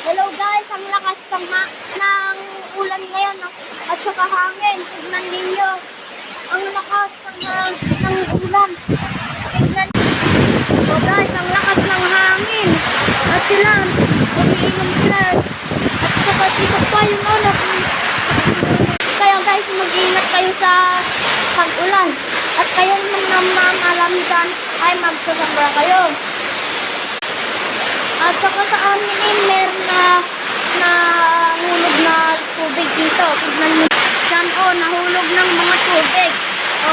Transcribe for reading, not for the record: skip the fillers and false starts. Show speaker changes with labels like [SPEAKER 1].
[SPEAKER 1] Hello guys, ang lakas ng ulan ngayon at saka hangin. Tignan ninyo, ang lakas ng ulan. Tignan. Oh guys, ang lakas ng hangin. At sila, umiinom sila. At saka dito pa yung ano. Kaya guys, mag-ingat kayo sa pag-ulan. At kayong namamalamdan ay magsasabra kayo. At saka sa amin meron na hulog na tubig dito. Tignan nyo. Diyan nahulog ng mga tubig. O,